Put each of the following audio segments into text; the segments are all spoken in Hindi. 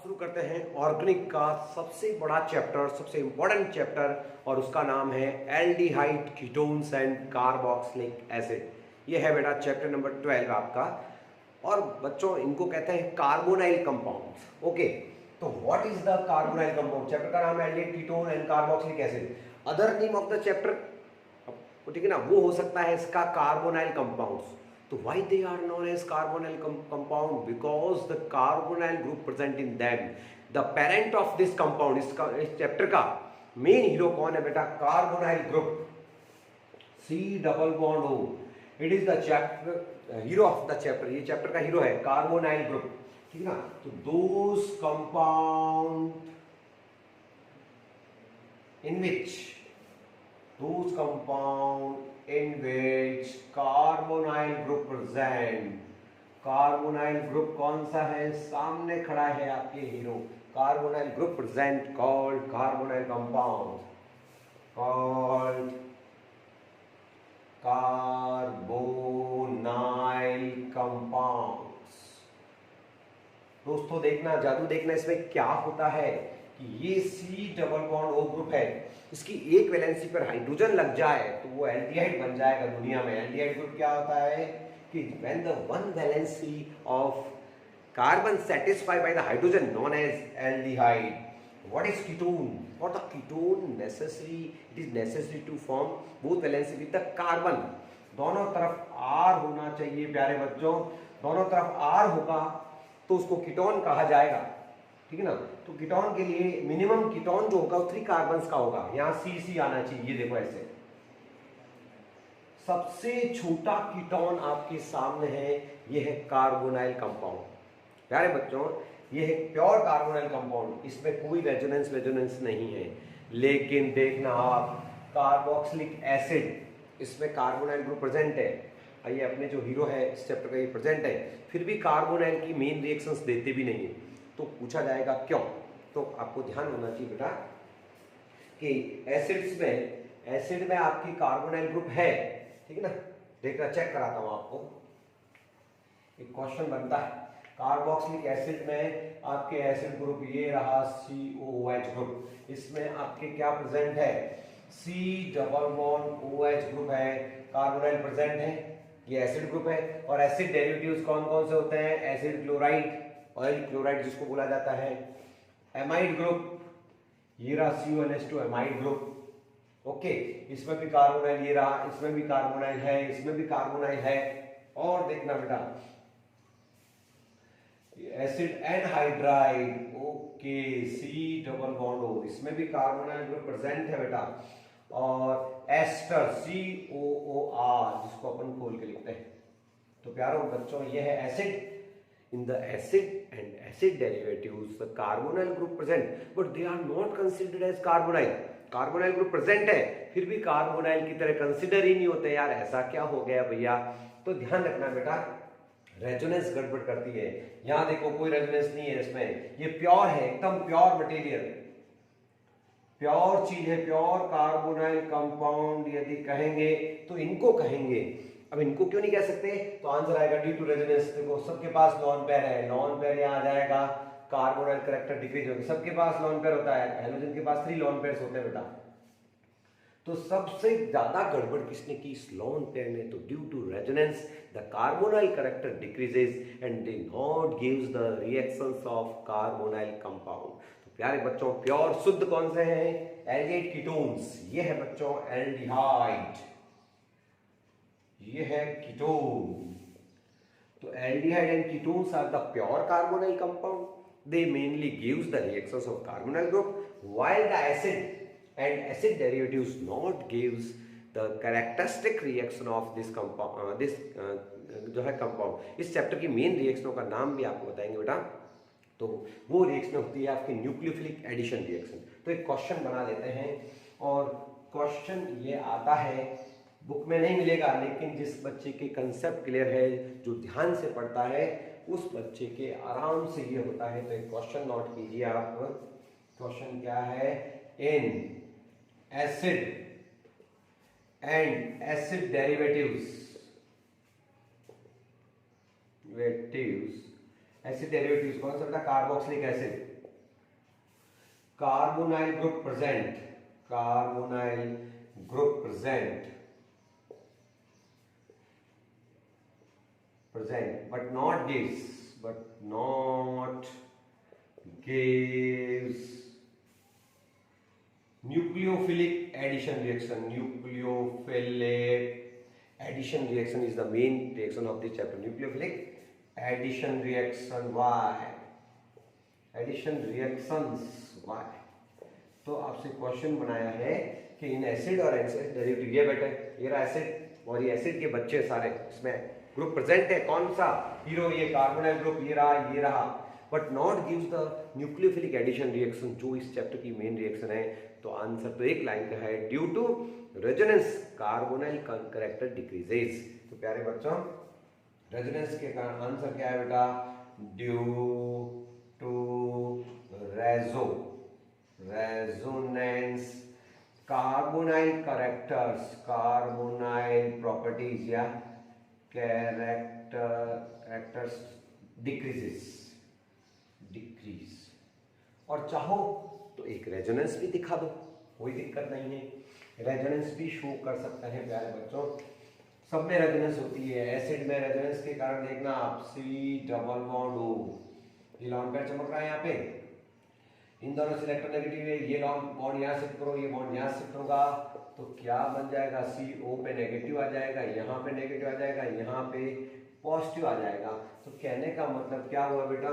शुरू करते हैं ऑर्गेनिक का सबसे बड़ा चैप्टर, सबसे इंपॉर्टेंट चैप्टर, और उसका नाम है aldehyde ketones and carboxylic acid. ये है बेटा चैप्टर नंबर 12 आपका। और बच्चों इनको कहते हैं कार्बोनाइल कंपाउंड्स। ओके, तो what is the carbonyl compound? Chapter का नाम है aldehyde ketone and carboxylic acid. Other name of the chapter, ठीक है ना, वो हो सकता है इसका कार्बोनाइल कंपाउंड्स। तो why they are known as carbonyl compound? Because the carbonyl group present in them. The parent of this compound, इस चैप्टर का मेन हीरो कौन है बेटा? Carbonyl group, C double bond O। It is the chapter hero of the chapter. ये चैप्टर का हीरो है कार्बोनाइल ग्रुप, ठीक है ना। तो those compound in which carbonyl group present. Carbonyl group कौन सा है? सामने खड़ा है आपके hero. Carbonyl group present called carbonyl compound, called carbonyl compounds. दोस्तों देखना, जादू देखना, इसमें क्या होता है कि ये C double bond O group है, इसकी एक वैलेंसी पर हाइड्रोजन लग जाए तो वो एल्डिहाइड बन जाएगा। दुनिया में एल्डिहाइड ग्रुप क्या होता है कि when the one valency of carbon satisfied by the hydrogen known as aldehyde. What is ketone? For the ketone necessary, it is necessary to form both valency with the carbon. दोनों तरफ R होना चाहिए प्यारे बच्चों। दोनों तरफ R होगा तो उसको कीटोन कहा जाएगा, ठीक है ना। तो कीटोन के लिए मिनिमम कीटोन जो होगा वो 3 कार्बन्स का होगा। यहाँ CC आना चाहिए, ये देखो ऐसे। सबसे छोटा कीटोन आपके सामने है, ये है कार्बोनाइल कंपाउंड। प्यारे बच्चों ये है प्योर कार्बोनाइल कंपाउंड, इसमें कोई रेजोनेंस नहीं है। लेकिन देखना आप कार्बोक्सिलिक एसिड, इसमें कार्बोनाइल ग्रुप प्रेजेंट है। ये अपने जो हीरो है इस चैप्टर का ये प्रेजेंट है, फिर भी कार्बोनाइल की मेन रिएक्शंस देते भी नहीं है। तो पूछा जाएगा क्यों? तो आपको ध्यान होना चाहिए बेटा कि एसिड में आपकी कार्बोनाइल ग्रुप है, ठीक है ना। देखना, चेक कराता हूं आपको। एक क्वेश्चन बनता है कार्बोक्सिलिक एसिड में आपके एसिड ग्रुप ये रहा COOH ग्रुप, इसमें आपके क्या प्रेजेंट है? C double bond OH group है, कार्बोनाइल प्रेजेंट है, ये एसिड ग्रुप है। और एसिड डेरिवेटिव्स कौन कौन से होते हैं? एसिड क्लोराइड, ऑयल क्लोराइड जिसको बोला जाता है, एमाइड ग्रुप, ये रहा CuNH2 एमाइड ग्रुप। ओके, इसमें भी कार्बोनाइल ये रहा, इसमें भी कार्बोनाइल है, इसमें भी कार्बोनाइल है। और देखना बेटा acid anhydride, okay, C double bond O, इसमें भी कार्बोनाइल ग्रुप प्रेजेंट है बेटा। और एस्टर COOR, जिसको अपन खोल के लिखते हैं। तो प्यारों बच्चों ये है acid. In the acid and acid derivatives, the carbonyl group present, but they are not considered as carbonyl. Carbonyl group present है, फिर भी कार्बोनाइल की तरह कंसिडर ही नहीं होते। यार ऐसा क्या हो गया भैया? तो ध्यान रखना बेटा, रेजोनेंस गड़बड़ करती है। यहां देखो कोई रेजोनेंस नहीं है इसमें, ये प्योर है, एकदम प्योर मटेरियल, प्योर चीज है, प्योर कार्बोनाइल कंपाउंड यदि कहेंगे तो इनको कहेंगे। अब इनको क्यों नहीं कह सकते? तो आंसर आएगा ड्यू टू रेजोनेंस। देखो सबके पास लॉन पेयर है, लॉन पेयर यहां आ जाएगा, कार्बोनाइल कैरेक्टर डिक्रीज होगा। सबके पास लॉन पेयर होता है, हाइड्रोजन के पास 3 लॉन पेयर्स होते हैं बेटा। तो सबसे ज्यादा गड़बड़ किसने की? इस लॉन पेयर ने। तो due to resonance the carbonyl character decreases and they not gives the reactions of carbonyl compound. तो प्यारे बच्चों प्योर शुद्ध कौन से हैं? Aldehyde ketones. ये है बच्चों एल्डिहाइड, ये है कीटोन। तो aldehyde and ketones are the pure carbonyl compound. They mainly gives the reactions of carbonyl group, while the acid and acid derivatives not gives the characteristic reaction of this compound, जो है कंपाउंड। इस चैप्टर की मेन रिएक्शनों का नाम भी आपको बताएंगे बेटा। तो वो रिएक्शन होती है आपकी न्यूक्लियोफिलिक एडिशन रिएक्शन। तो एक क्वेश्चन बना देते हैं, और क्वेश्चन ये आता है, बुक में नहीं मिलेगा, लेकिन जिस बच्चे के कंसेप्ट क्लियर है, जो ध्यान से पढ़ता है, उस बच्चे के आराम से ये होता है। तो एक क्वेश्चन नोट कीजिए आप। क्वेश्चन क्या है? इन acid and acid derivatives, acid derivatives कौन सा बेटा? Carboxylic acid. carbonyl group present, carbonyl group present, but not gives nucleophilic addition reaction. Nucleophilic addition reaction is the main reaction of this chapter. Nucleophilic addition reaction. Why? Addition reactions why? तो आपसे क्वेश्चन बनाया है कि इन एसिड और एसिड डेरिवेटिव, ये बेटा ये रहा एसिड और ये एसिड के बच्चे सारे, इसमें ग्रुप प्रेजेंट है, कौन सा हीरो, ये कार्बोनाइल ग्रुप, ये रहा, but not gives the nucleophilic addition reaction, जो इस चैप्टर की मेन रिएक्शन है। तो आंसर तो एक लाइन का है, due to resonance carbonyl character decreases. तो प्यारे बच्चों, रेजोनेंस के कारण आंसर क्या है बेटा, due to resonance carbonyl characters, carbonyl properties या कैरेक्टर्स डिक्रीज। और चाहो तो एक रेजोनेंस भी दिखा दो, कोई दिक्कत नहीं है, रेजोनेंस भी शो कर सकता है प्यारे बच्चों। सब में रेजोनेंस होती है। एसिड में रेजोनेंस के कारण देखना आप C डबल बॉन्ड O, ये लॉन पेयर चमक रहा है यहाँ पे, इन दोनों से इलेक्ट्रोनेगेटिव है, ये लॉन बॉन्ड यहाँ शिफ्ट करो, ये बॉन्ड यहाँ शिफ्ट होगा, तो क्या बन जाएगा, CO पे नेगेटिव आ जाएगा, यहाँ पे नेगेटिव आ जाएगा, यहाँ पे पॉजिटिव आ जाएगा। तो कहने का मतलब क्या हुआ बेटा,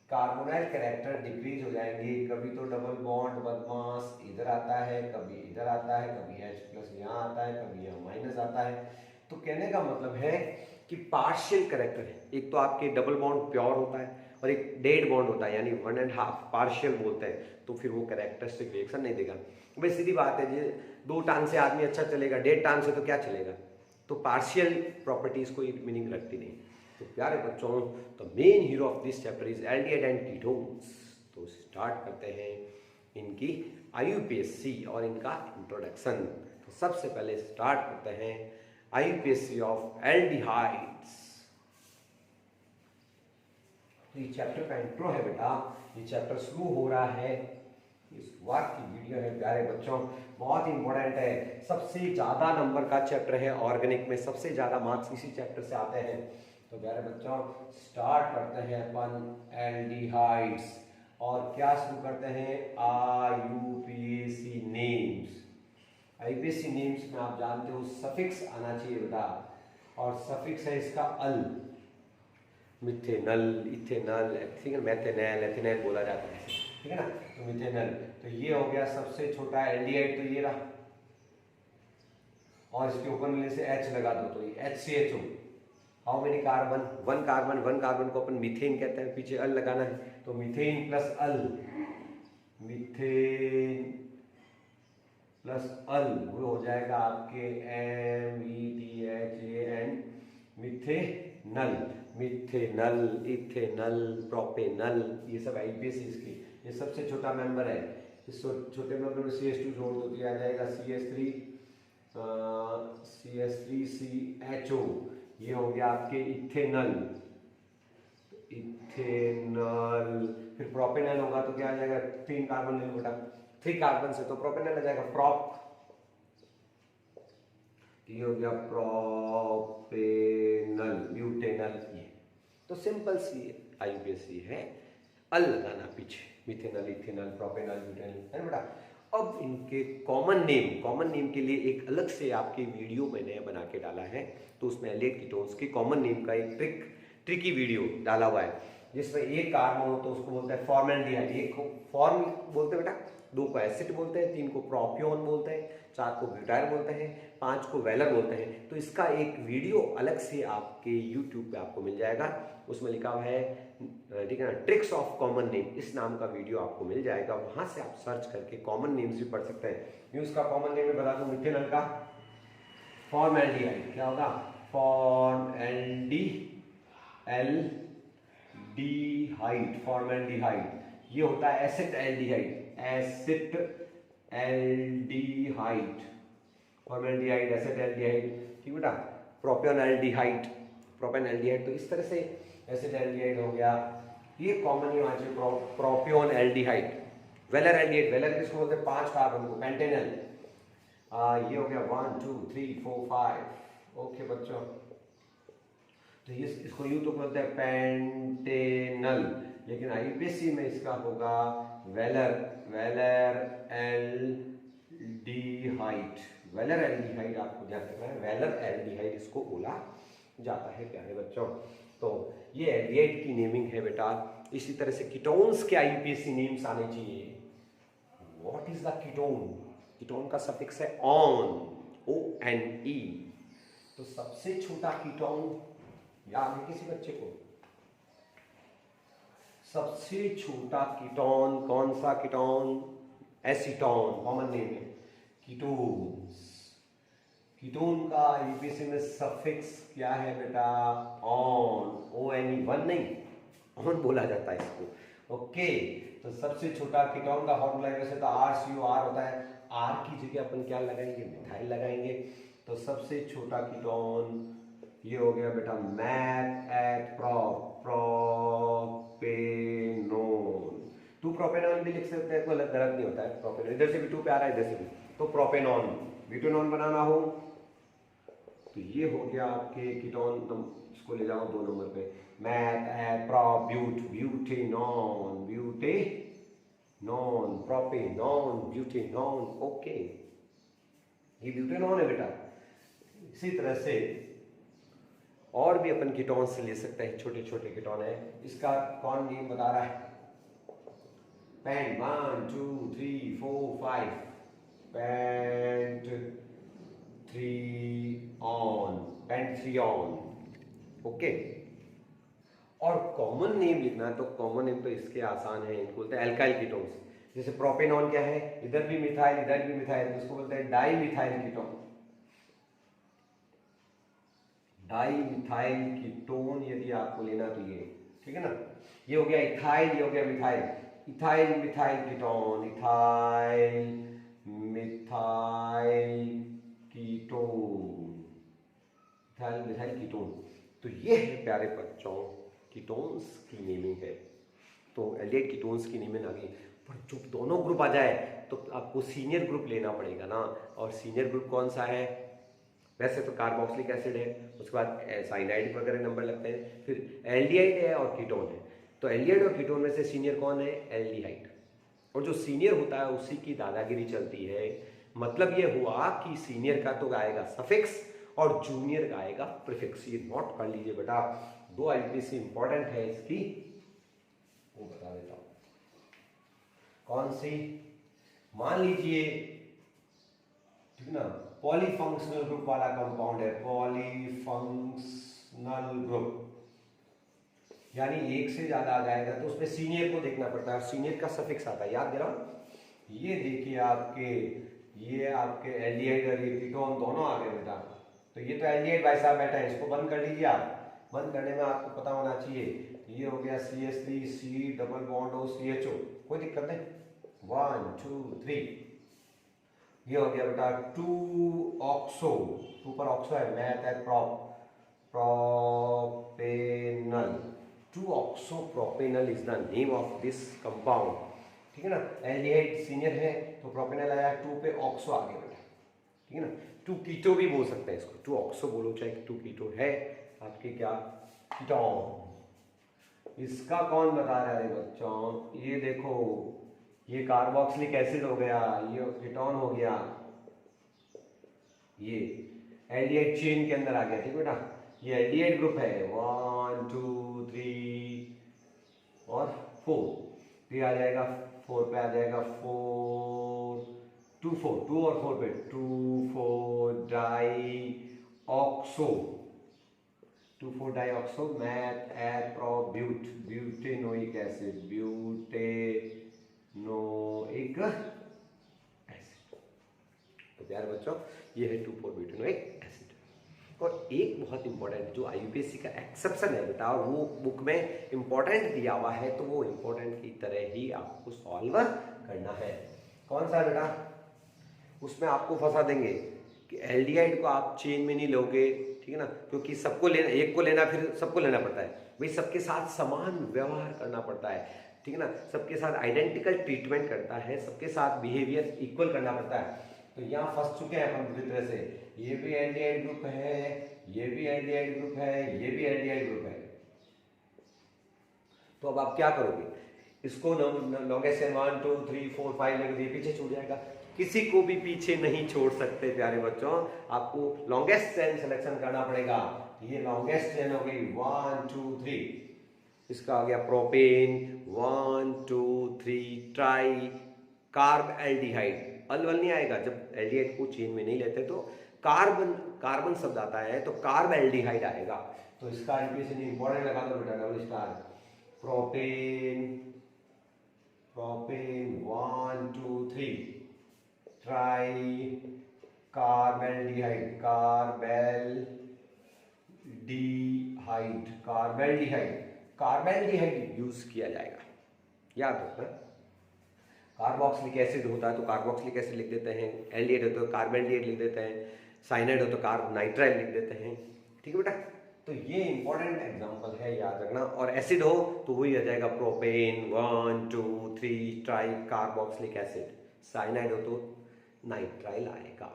कार्बोनाइल कैरेक्टर डिक्रीज हो जाएंगे। कभी तो डबल बॉन्ड बदमाश इधर आता है, कभी इधर आता है, कभी H+ यहाँ आता है, कभी यहाँ माइनस आता है। तो कहने का मतलब है कि पार्शियल कैरेक्टर है, एक तो आपके डबल बॉन्ड प्योर होता है और एक डेड बॉन्ड होता है, यानी 1.5 पार्शियल बोलते हैं, तो फिर वो कैरेक्टरिस्टिक रिएक्शन नहीं देगा। भाई सीधी बात है, जी 2 टांग से आदमी अच्छा चलेगा, डेड टांग से तो क्या चलेगा, तो पार्शियल प्रॉपर्टीज कोई मीनिंग रखती नहीं। तो प्यारे बच्चों, the main hero of this chapter is aldehyde and ketones. तो स्टार्ट करते हैं इनकी IUPAC और इनका इंट्रोडक्शन। तो सबसे पहले स्टार्ट करते हैं IUPAC ऑफ एल्डिहाइड्स। तो ये चैप्टर का इंट्रो है बेटा, ये चैप्टर शुरू हो रहा है, इस शुरुआत की वीडियो है प्यारे बच्चों, बहुत इंपॉर्टेंट है, सबसे ज्यादा नंबर का चैप्टर है, ऑर्गेनिक में सबसे ज्यादा मार्क्स इसी चैप्टर से आते हैं। तो प्यारे बच्चों, स्टार्ट करते हैं अपन एल्डिहाइड्स और क्या शुरू करते हैं, IUPAC नेम्स। IUPAC नेम्स में आप जानते हो सफिक्स आना चाहिए बेटा, और सफिक्स है इसका अल, मिथेनल, इथेनल, मेथेनल, एथेनल बोला जाता है, ठीक है ना। तो मिथेनल, तो ये हो गया सबसे छोटा एल्डिहाइड, तो ये रहा, और इसके ऊपर मिलने से H लगा दो तो ये HCHO। How many carbon, 1 carbon, 1 carbon को अपन मीथेन कहते हैं, पीछे अल लगाना है, तो मीथेन प्लस अल, मीथेन प्लस अल वो हो जाएगा आपके METHAN, methanal, methanal, ethanal, propanal, ये सब IUPAC इसकी, ये सबसे छोटा मेंबर है। इस छोटे मेंबर में CH2 जोड़ दो तो आ जाएगा CH3CHO, ये हो गया आपके इथेनल, इथेनल, फिर प्रोपेनल होगा तो क्या आ जाएगा, 3 कार्बन ले लो बेटा, 3 कार्बन से तो प्रोपेनल आ जाएगा, प्रोप, ये हो गया प्रोपेनल, ब्यूटेनल, ये तो सिंपल सी IUPAC है, अल लगाना पीछे, मिथेनल, इथेनल, प्रोपेनल, ब्यूटेनल, है ना बेटा। अब इनके कॉमन नेम के लिए एक अलग से आपके वीडियो मैंने बना के डाला है, तो उसमें एल्डिहाइड कीटोन्स के कॉमन नेम का एक ट्रिकी वीडियो डाला हुआ है, जिसमें एक कार्बन हो तो उसको बोलते हैं फॉर्मेल्डिहाइड, एक को फॉर्म बोलते हैं बेटा, 2 को एसिड बोलते हैं, 3 को प्रोपियोन बोलते हैं, 4 को ब्यूटाइल बोलते हैं, 5 को वेलर बोलते हैं। तो इसका एक वीडियो अलग से आपके YouTube पे आपको मिल जाएगा, उसमें लिखा हुआ है, ठीक है ना, ट्रिक्स ऑफ कॉमन नेम, इस नाम का वीडियो आपको मिल जाएगा, वहां से आप सर्च करके कॉमन नेम्स भी पढ़ सकते हैं। मैं उसका कॉमन नेम में बता दूं, मिथेनल का फॉर्मेल्डिहाइड, क्या होगा, फॉर्मेल्डिहाइड, फॉर्मेल्डिहाइड, ये होता है एसिटेल्डिहाइड, एसिटेल्डिहाइड, फॉर्मेल्डिहाइड, एसिटेल्डिहाइड, ठीक बेटा। प्रोपेनल्डिहाइड, प्रोपेनल्डिहाइड, तो इस तरह से एसिटेल्डिहाइड हो गया, ये कॉमन नेम आज प्रोपियोन एल्डिहाइड, वेलर एल्डिहाइड, वेलर किसको बोलते हैं? 5 कार्बन को, पेंटेनल। ये हो गया 1 2 3 4 5। ओके बच्चों, तो ये इसको यूं तो बोलते हैं पेंटेनल, लेकिन आईपीसी में इसका होगा valer, valeraldehyde. Valeraldehyde आपको ध्यान रखना है, वेलर एल्डिहाइड इसको बोला जाता है प्यारे बच्चों। तो ये एल्डिहाइड की नेमिंग है बेटा। इसी तरह से कीटोन्स के आईपीसी नेम्स आने चाहिए। What is the ketone? Ketone का सफिक्स है ऑन, ONE। तो सबसे छोटा कीटोन याद है किसी बच्चे को? सबसे छोटा कीटोन कौन सा कीटोन? एसीटोन, कॉमन नेम है कीटोन्स। कीटोन का यूपीसी में सफिक्स क्या है बेटा? ऑन, ONE, वन नहीं, ऑन बोला जाता है इसको। ओके, तो सबसे छोटा कीटोन का फॉर्मूला वैसे तो RCOR होता है, R की जगह अपन क्या लगाएंगे? मिथाइल लगाएंगे। तो सबसे छोटा कीटोन ये हो गया बेटा मैथ एट प्रोपेनोन। 2 प्रोपेनॉन भी लिख सकते हैं, कोई गलत नहीं होता है। प्रोपेनॉन इधर से भी 2 पे आ रहा है, इधर से भी, तो प्रोपेनॉन। ब्यूटेनॉन बनाना हो तो ये हो गया आपके कीटोन, इसको ले जाओ 2 नंबर पे, मैथ एट butanone, butanone, propanone, butanone. Okay, ये ब्यूटेनॉन है बेटा। इसी तरह से और भी अपन कीटोन से ले सकते हैं, छोटे छोटे कीटोन है। इसका कौन नेम बता रहा है? पेंट 1 2 3 4 5, पेंट 3ऑन, पेंट 3ऑन। ओके, और कॉमन नेम लिखना है तो कॉमन नेम तो इसके आसान है, इनको बोलते हैं एल्काइल कीटोन्स। जैसे प्रोपेनॉन क्या है? इधर भी मिथाइल, इधर भी मिथाइल, इसको बोलते हैं di methyl ketone. Di methyl ketone यदि आपको लेना तो ये, ठीक है ना। ये हो गया इथाइल, ये हो गया methyl, ethyl methyl ketone, ethyl methyl ketone, ethyl methyl ketone. तो ये है प्यारे बच्चों कीटोन्स की नेमिंग है। तो एल्डिहाइड कीटोन्स की नेमिंग आ गई, पर जब दोनों ग्रुप आ जाए तो आपको सीनियर ग्रुप लेना पड़ेगा ना। और सीनियर ग्रुप कौन सा है? वैसे तो कार्बोक्सिलिक एसिड है, उसके बाद साइनाइड वगैरह नंबर लगते हैं, फिर एल्डिहाइड है और कीटोन है। तो एल्डिहाइड और कीटोन में से सीनियर कौन है? एल्डिहाइड। और जो सीनियर होता है उसी की दादागिरी चलती है। मतलब ये हुआ कि सीनियर का तो आएगा सफिक्स और जूनियर का आएगा प्रीफिक्स। ये नोट कर लीजिए बेटा, 2 आईपीसी इंपॉर्टेंट है इसकी, वो बता देता हूं कौन सी। मान लीजिए, ठीक ना, पॉलीफंक्शनल ग्रुप वाला कंपाउंड है, पॉलीफंक्शनल ग्रुप, यानी एक से ज्यादा आ जाएगा तो उसमें सीनियर को देखना पड़ता है, सीनियर का सफिक्स आता है। याद दिलाओ, ये देखिए आपके, ये आपके एल्डिहाइड और ये कीटोन दोनों आ गए बेटा। तो ये तो एल्डिहाइड भाई साहब बैठा है, इसको बंद कर लीजिए आप। बंद करने में आपको पता होना चाहिए, ये हो गया CH3 C double bond O CHO, कोई दिक्कत नहीं। 1 2 3, ये हो गया बेटा 2 ऑक्सो, 2 पर ऑक्सो है, मैथ है propanal, 2 oxo propanal is the name of this compound, ठीक है ना। एल्डिहाइड सीनियर है तो प्रोपेनल आया, 2 पे ऑक्सो आ गया बेटा, ठीक है ना। 2 कीटो भी बोल सकते हैं इसको, 2 ऑक्सो बोलो चाहे 2 कीटो है आपके क्या कीटोन। इसका कौन बता रहा है बच्चों? ये देखो, ये कार्बोक्सिलिक एसिड हो गया, ये कीटोन हो गया, ये एल्डिहाइड चेन के अंदर आ गया, ठीक बेटा। ये एल्डिहाइड ग्रुप है, 1 2 3 और 4, फिर आ जाएगा 4 पे आ जाएगा 4 2 4, 2 और 4 पे 2 4 डाई ऑक्सो, 2 4 डाई ऑक्सो, मैथ एट प्रो ब्यूटेनोइक एसिड, ब्यूटेनोइक एसिड। तो प्यारे बच्चों ये है 2 4 ब्यूटेनोइक एसिड। और एक बहुत इंपॉर्टेंट जो IUPAC का एक्सेप्शन है बेटा, और वो बुक में इंपॉर्टेंट दिया हुआ है, तो वो इंपॉर्टेंट की तरह ही आपको सॉल्व करना है। कौन सा बेटा? उसमें आपको फंसा देंगे कि एल्डिहाइड को आप चेन में नहीं लोगे, ठीक है ना, क्योंकि सबको लेना, एक को लेना फिर सबको लेना पड़ता है भाई, सबके साथ समान व्यवहार करना पड़ता है। ठीक है ना, सबके साथ आइडेंटिकल ट्रीटमेंट करता है, सबके साथ बिहेवियर इक्वल करना पड़ता है। तो यहाँ फंस चुके हैं अपन पूरी तरह से, ये भी एल्डिहाइड ग्रुप है, ये भी एल्डिहाइड ग्रुप है, ये भी एल्डिहाइड ग्रुप है। तो अब आप क्या करोगे, इसको लॉन्गेस्ट चेन 1 2 3 4 5 लग दिए, पीछे छूट जाएगा। किसी को भी पीछे नहीं छोड़ सकते प्यारे बच्चों, आपको लॉन्गेस्ट चेन सिलेक्शन करना पड़ेगा। ये लॉन्गेस्ट चेन हो गई 1 2 3, इसका आ गया प्रोपेन 1 2 3 ट्राई कार्ब एल्डिहाइड। अल नहीं आएगा, जब एल्डिहाइड को चेन में नहीं लेते तो कार्बन शब्द आता है तो कार्ब एल्डिहाइड आएगा। तो इसका इंपॉर्टेंट लगा दो बेटा, double star propane 1 2 3 try carbaldehyde carbaldehyde use किया जाएगा, याद रखना। कार्बोक्सिलिक एसिड होता है तो कार्बोक्सिलिक एसिड लिख देते हैं, एल्डिहाइड हो तो कार्बेल्डिहाइड लिख देते हैं, साइनाइड हो तो कार्बोनाइट्राइल लिख देते हैं, ठीक है बेटा। तो ये इंपॉर्टेंट एग्जांपल है, याद रखना। और एसिड हो तो वही आ जाएगा propane 1 2 3 try carboxylic acid, cyanide हो तो नाइट्राइल आएगा।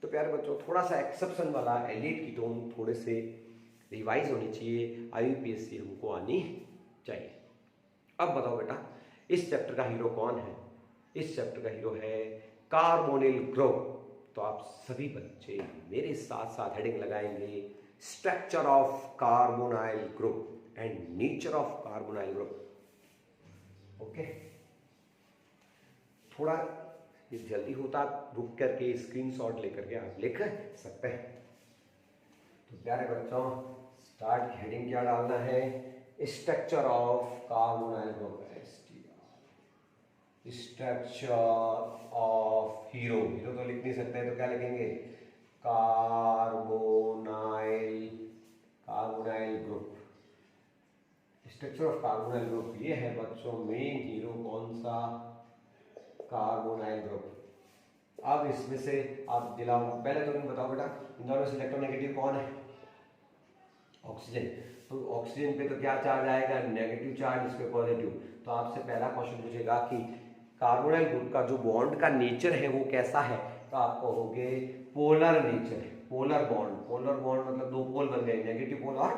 तो प्यारे बच्चों, थोड़ा सा एक्सेप्शन वाला एल्डिहाइड कीटोन थोड़े से रिवाइज होनी चाहिए, IUPAC हमको आनी चाहिए। अब बताओ बेटा, इस चैप्टर का हीरो कौन है? इस चैप्टर का हीरो है कार्बोनिल ग्रुप। तो आप सभी बच्चे मेरे साथ साथ हेडिंग लगाएंगे, structure of carbonyl group and nature of carbonyl group. Okay, थोड़ा ये जल्दी होता, रुक करके स्क्रीनशॉट लेकर के आप लिख सकते हैं। तो प्यारे बच्चों, स्टार्ट हेडिंग क्या डालना है, structure of carbonyl group, structure of hero तो लिख नहीं सकते, तो क्या लिखेंगे, carbonyl group. Structure of carbonyl group ये है बच्चों मेन हीरो, कौन सा, कार्बोनाइल ग्रुप। अब इसमें से आप दिलाओ, पहले तो बताओ बेटा, इन दोनों में इलेक्ट्रोनेगेटिव कौन है, ऑक्सीजन। तो ऑक्सीजन पे तो क्या चार्ज आएगा, नेगेटिव चार्ज, इस पे पॉजिटिव। तो आपसे पहला क्वेश्चन पूछेगा कि कार्बोनाइल ग्रुप का जो बॉन्ड का नेचर है वो कैसा है, तो आप कहोगे पोलर नेचर, पोलर बॉन्ड मतलब दो पोल बन गए, नेगेटिव पोल और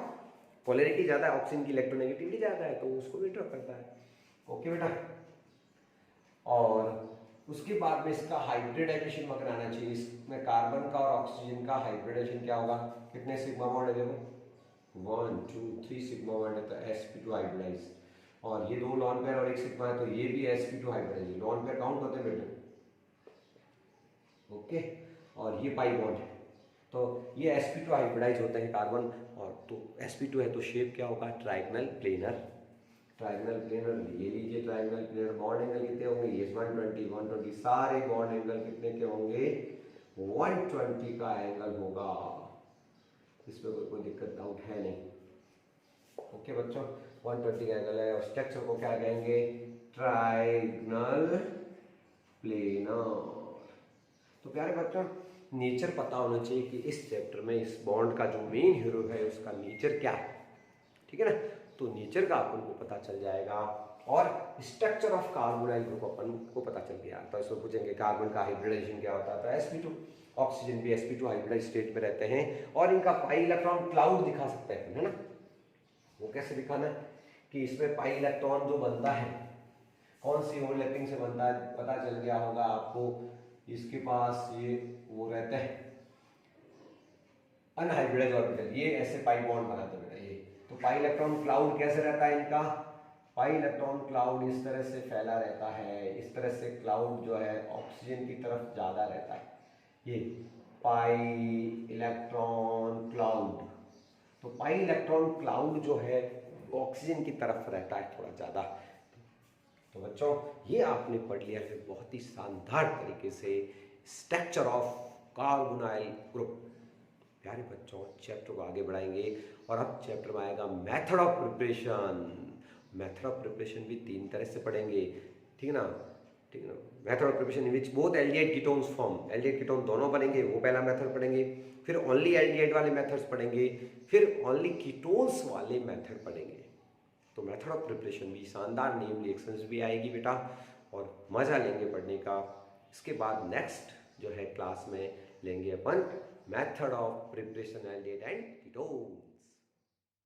पोलैरिटी ज्यादा है, ऑक्सीजन की इलेक्ट्रोनेगेटिविटी ज्यादा है तो उसको भी ड्रॉप करता है। ओके बेटा, और उसके बाद में इसका हाइब्रिडाइजेशन वगैरह आना चाहिए। इसमें कार्बन का और ऑक्सीजन का हाइब्रिडाइजेशन क्या होगा, कितने सिग्मा बॉन्ड है, देखो 1 2 3 सिग्मा बॉन्ड है तो sp2 हाइब्रिडाइज, और ये दो लॉन पेयर और एक सिग्मा है तो ये भी sp2 hybridise, lone pair count होते हैं बेटे। ओके, और ये पाई बॉन्ड है तो ये sp2 हाइब्रिडाइज होते हैं कार्बन, और तो sp2 है तो शेप क्या होगा, ट्राइगोनल प्लेनर। ये लीजिए ट्राइगोनल प्लेनर, बॉन्ड एंगल कितने होंगे, ये 120 सारे बॉन्ड एंगल कितने के होंगे, 120 का एंगल होगा, इसमें कोई दिक्कत डाउट है नहीं। ओके बच्चों, 120 का एंगल है, और स्ट्रक्चर को क्या कहेंगे, ट्राइगोनल प्लेनर। तो प्यारे बच्चों, नेचर पता होना चाहिए कि इस चैप्टर में इस बॉन्ड का जो मेन हीरो है उसका नेचर क्या है, ठीक है ना। तो नेचर का अपन को पता चल जाएगा, और स्ट्रक्चर ऑफ कार्बोनाइल ग्रुप अपन को पता चल गया। तो इसको पूछेंगे कार्बन का हाइब्रिडाइजेशन क्या होता है, तो sp2, ऑक्सीजन भी sp2 हाइब्रिडाइज स्टेट में रहते हैं, और इनका पाई इलेक्ट्रॉन क्लाउड दिखा सकते हैं, है ना। वो कैसे दिखाना है कि इसमें पाई इलेक्ट्रॉन जो बनता है कौन सी ओवरलैपिंग से बनता है, पता चल गया होगा आपको। इसके पास ये वो रहते हैं अनहाइब्रिडाइज्ड ऑर्बिटल, ये ऐसे पाई बॉन्ड बनाते हैं बेटा ये। तो पाई इलेक्ट्रॉन क्लाउड कैसे रहता है इनका, पाई इलेक्ट्रॉन क्लाउड इस तरह से फैला रहता है, इस तरह से क्लाउड जो है ऑक्सीजन की तरफ ज्यादा रहता है, ये पाई इलेक्ट्रॉन क्लाउड। तो पाई इलेक्ट्रॉन क्लाउड जो है ऑक्सीजन की तरफ रहता है थोड़ा ज्यादा। तो बच्चों, ये आपने पढ़ लिया है बहुत ही शानदार तरीके से, स्ट्रक्चर ऑफ कार्बोनाइल ग्रुप। प्यारे बच्चों, चैप्टर को आगे बढ़ाएंगे, और अब चैप्टर में आएगा method of preparation. Method of preparation भी 3 तरह से पढ़ेंगे, ठीक है ना, ठीक है ना। Method of preparation in which both aldehyde ketones form, aldehyde ketone दोनों बनेंगे, वो पहला मेथड पढ़ेंगे, फिर ओनली एल्डिहाइड वाले मेथड्स पढ़ेंगे, फिर ओनली कीटोन्स वाले मेथड पढ़ेंगे। तो मेथड ऑफ प्रिपरेशन भी शानदार, नेम रिएक्शंस भी आएगी बेटा, और मज़ा लेंगे पढ़ने का। इसके बाद नेक्स्ट जो है क्लास में लेंगे अपन method of preparation aldehyde and ketone.